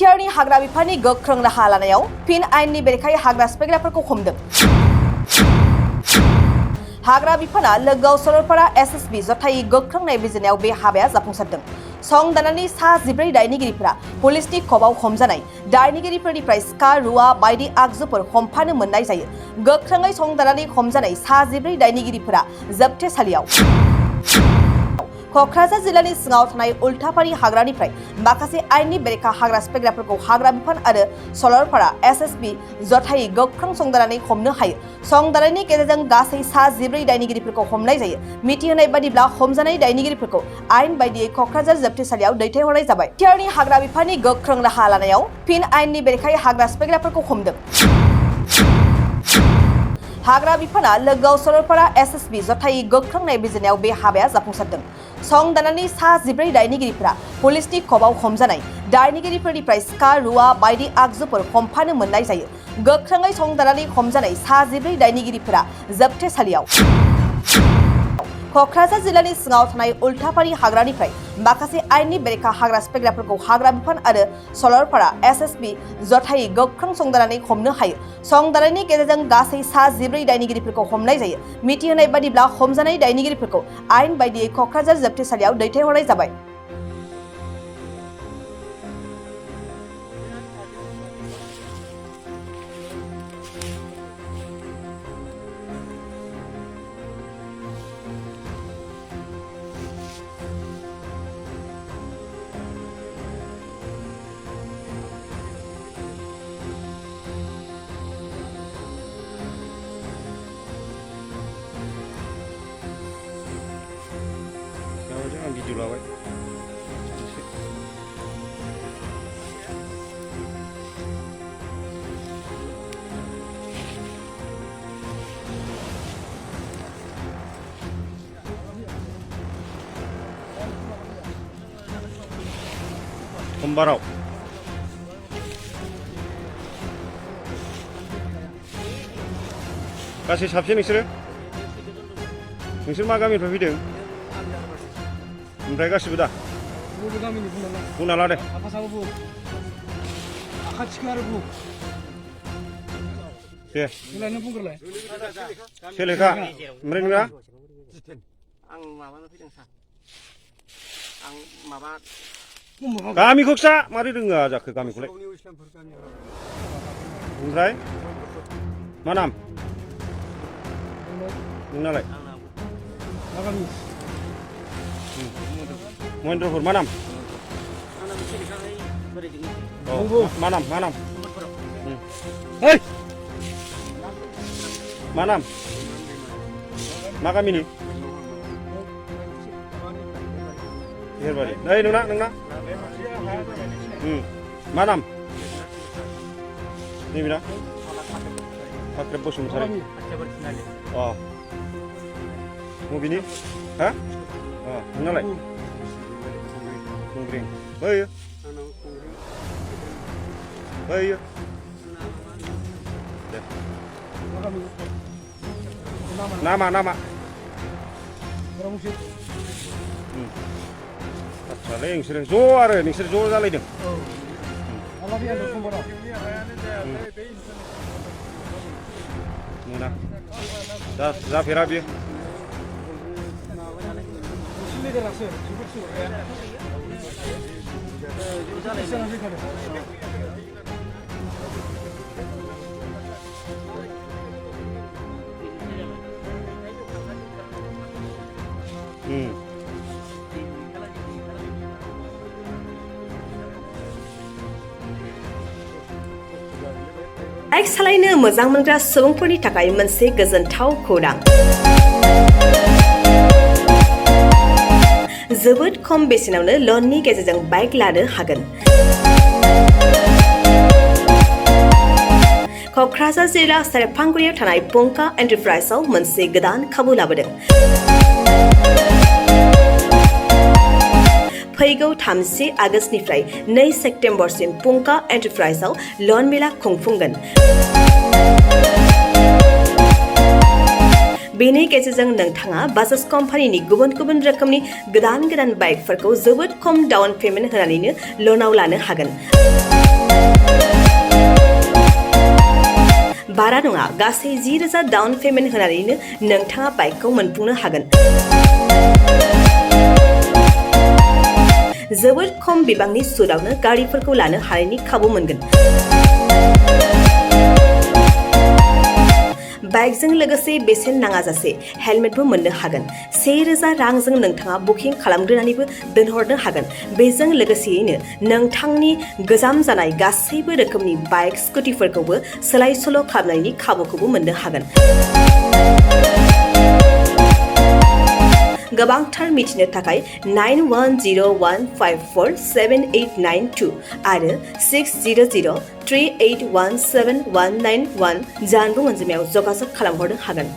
टियारनि हाग्रा बिफाननि गोख्रों राहा लानायाव फिन आयेननि बेरेखायै हाग्रा सिफायग्राफोरखौ हमदों। हाग्रा बिफाना लोगोआव सलरपारा एसएसबी जथायै गोख्रों नायबिजिरनायाव बे हाबाया जाफुंसारदों। सं दानानै सा 14 दायनिगिरिफोरा पुलिसनि खबाव हमजानाय दायनिगिरिफोरनिफ्राय सिखा रुवा बायदि आगजुफोर हमफानो मोननाय जायो। गोख्रोङै सं दानानै हमजानाय सा 14 दायनिगिरिफोरा जोबथेसालियाव क'क्राझार जिल्लानि सिङाव थानाय उल्थापारि हाग्रानिफ्राय माखासे आयेननि बेरेखा हाग्रा सिफायग्राफोरखौ हाग्रा बिफान आरो सलरपारा एसएसबी जथायै गोख्रों संदाननानै हमनो हायो। संदाननायनि गेजेरजों गासै सा 14 दायनिगिरिफोरखौ हमनाय जायो। मिथिहोनाय बादिब्ला हमजानाय दायनिगिरिफोरखौ आयेन बायदियै क'क्राझार जोबथेसालियाव दैथायहरनाय जाबाय। टियारनि हाग्रा बिफाननि गोख्रों राहा लानायाव फिन आयेननि बेरेखायै हाग्रा सिफायग्राफोरखौ हमदों। हाग्रा बिफाना लोगोआव सलरपारा एसएसबी जथायै गोख्रों नायबिजिरनायाव बे हाबाया जाफुंसारदों। सं दानानै सा 14 दायनिगिरिफोरा पुलिसनि खबाव हमजानाय दायनिगिरिफोरनिफ्राय सिखा रुवा बायदि आगजुफोर हमफानो मोननाय जायो। गोख्रोङै सं दानानै हमजानाय सा 14 दायनिगिरिफोरा जोबथेसालियाव क'क्राझार जिल्लानि सिङाव थानाय उल्थापारि हाग्रानिफ्राय माखासे आयेननि बेरेखा हाग्रा सिफायग्राफोरखौ हाग्रा बिफान आरो सलरपारा एसएसबी जथायै गोख्रों संदाननानै हमनो हायो। संदाननायनि गेजेरजों गासै सा 14 दायनिगिरिफोरखौ हमनाय जायो। मिथिहोनाय बादिब्ला हमजानाय दायनिगिरिफोरखौ आयेन बायदियै क'क्राझार जोबथेसालियाव दैथायहरनाय जाबाय। Video lawan. Pembarau. Kasih sabsi nोंसोर मा गामिनिफ्राय फैदों? ओमफ्राय गासिबो दा? बुंना ला दे। दे। सेलेखा। ओमफ्राय नोंना? आं माबानो फैदों सार। आं माबा गामिखौ खिथा मारै रोङा जाखो गामिखौलाय? ओमफ्राय मा नाम? नोंनालाय? महेन्द्रपुर मा नाम? मा नाम? Hei! मा नाम? मा गामिनि? हेरबारि। नै नोंना? मा नाम? नैबेना? फाख्रेब बसुमतारी। अ। बबेनि? हा? अ, नोंनालाय? Kungring. Bayo. Bayo. Nama. Asalnya yang sering juara, yang sering juara lagi dong. Mana? Dah Firabi. Bike सालायनो मोजां मोनग्रा सुबुंफोरनि थाखाय मोनसे गोजोनथाव खौरां। जोबोद खम बेसेनावनो लननि गेजेरजों बाइक लानो हागोन। क'क्राझार जिल्ला सेरफांगुरियाव थानाय पंका एन्टारप्राइजआव मोनसे गोदान खाबु लाबोदों। फैगौ 30 आगस्तनिफ्राय 2 सेप्तेम्बरसिम पंका एन्टारप्राइजआव लन मेला खुंफुंगोन। बेनि गेजेरजों नोंथाङा बाजाज कम्पानिनि गुबुन गुबुन रोखोमनि गोदान बाइकफोरखौ जोबोद खम डाउन पेमेन्ट होनानैनो लनाव लानो हागोन। नङा गासै 10,000 डाउन पेमेन्ट होनानैनो नोंथाङा बाइकखौ मोनफुंनो हागोन। जोबोद खम बिबांनि सुदआवनो गारिफोरखौ लानो हानायनि खाबु मोनगोन। बाइकजों लोगोसे बेसेन नाङाजासे हेलमेटबो मोननो हागोन। 1,000 रांजों नोंथाङा बुकिं खालामग्रोनानैबो दोनहरनो हागोन। बेजों लोगोसेयैनो नोंथांनि गोजाम जानाय गासैबो रोखोमनि बाइक स्कुटिफोरखौबो सोलाय सोल' खालामनायनि खाबुखौबो मोननो हागोन। गोबांथार मिथिनो थाखाय 9101547892 आरो 60038171191 जानबुं अनजिमायाव जगाजग खालामहरनो हागोन।